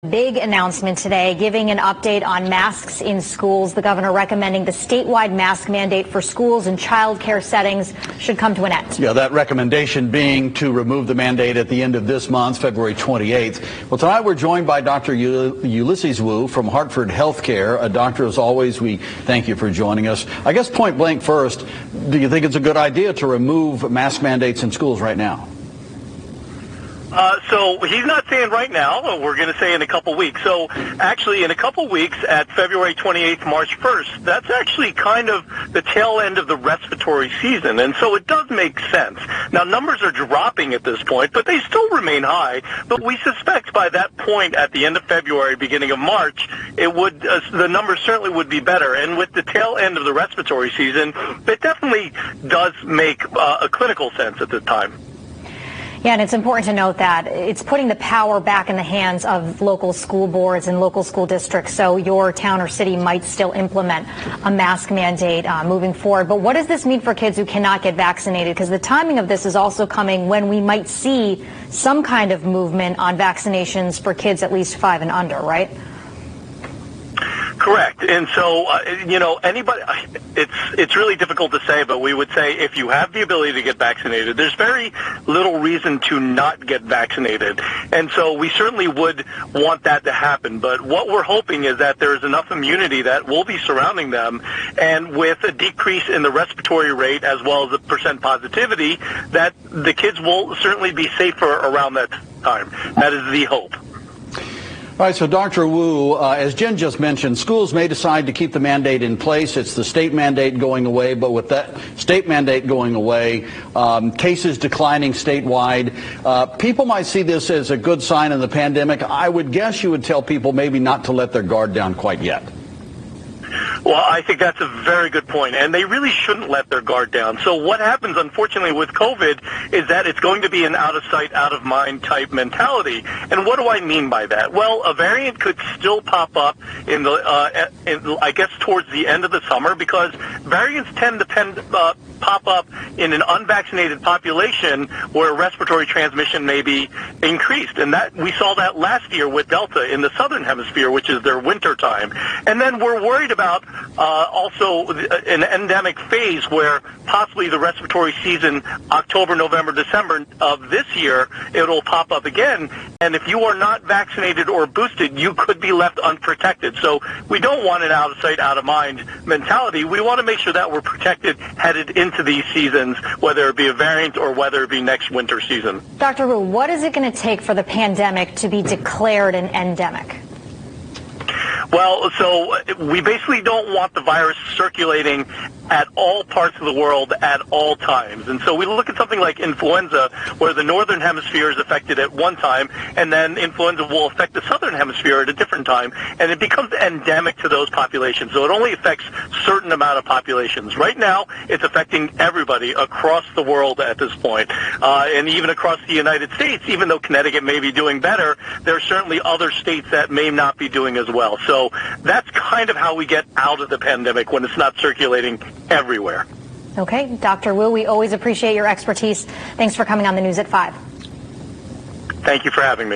Big announcement today, giving an update on masks in schools. The governor recommending the statewide mask mandate for schools and child care settings should come to an end. Yeah, that recommendation being to remove the mandate at the end of this month, February 28th. Well, tonight we're joined by Dr. Ulysses Wu from Hartford HealthCare. A doctor, as always, we thank you for joining us. I guess point blank first, do you think it's a good idea to remove mask mandates in schools right now? So he's not saying right now. We're going to say in a couple weeks. So actually in a couple weeks at February 28th, March 1st, that's actually kind of the tail end of the respiratory season. And so it does make sense. Now, numbers are dropping at this point, but they still remain high. But we suspect by that point at the end of February, beginning of March, it would the numbers certainly would be better. And with the tail end of the respiratory season, it definitely does make a clinical sense at this time. Yeah, and it's important to note that it's putting the power back in the hands of local school boards and local school districts. So your town or city might still implement a mask mandate moving forward. But what does this mean for kids who cannot get vaccinated? Because the timing of this is also coming when we might see some kind of movement on vaccinations for kids at least 5 and under, right? Correct. And so, anybody, it's really difficult to say, but we would say if you have the ability to get vaccinated, there's very little reason to not get vaccinated. And so we certainly would want that to happen. But what we're hoping is that there's enough immunity that will be surrounding them, and with a decrease in the respiratory rate as well as the percent positivity, that the kids will certainly be safer around that time. That is the hope. All right, so Dr. Wu, as Jen just mentioned, schools may decide to keep the mandate in place. It's the state mandate going away, but with that state mandate going away, cases declining statewide, people might see this as a good sign in the pandemic. I would guess you would tell people maybe not to let their guard down quite yet. Well, I think that's a very good point, and they really shouldn't let their guard down. So what happens, unfortunately, with COVID is that it's going to be an out-of-sight, out-of-mind type mentality. And what do I mean by that? Well, a variant could still pop up in I guess, towards the end of the summer, because variants tend to pop up in an unvaccinated population where respiratory transmission may be increased. And that we saw that last year with Delta in the southern hemisphere, which is their winter time. And then we're worried about also an endemic phase where possibly the respiratory season, October, November, December of this year, it'll pop up again. And if you are not vaccinated or boosted, you could be left unprotected. So we don't want an out-of-sight, out-of-mind mentality. We want to make sure that we're protected headed into these seasons, whether it be a variant or whether it be next winter season. Dr. Wu, what is it going to take for the pandemic to be declared an endemic? Well, so we basically don't want the virus circulating at all parts of the world at all times. And so we look at something like influenza, where the northern hemisphere is affected at one time, and then influenza will affect the southern hemisphere at a different time, and it becomes endemic to those populations. So it only affects certain amount of populations. Right now, it's affecting everybody across the world at this point, and even across the United States. Even though Connecticut may be doing better, there are certainly other states that may not be doing as well. So that's kind of how we get out of the pandemic, when it's not circulating everywhere. Okay, Dr. Wu, we always appreciate your expertise. Thanks for coming on the News at 5. Thank you for having me.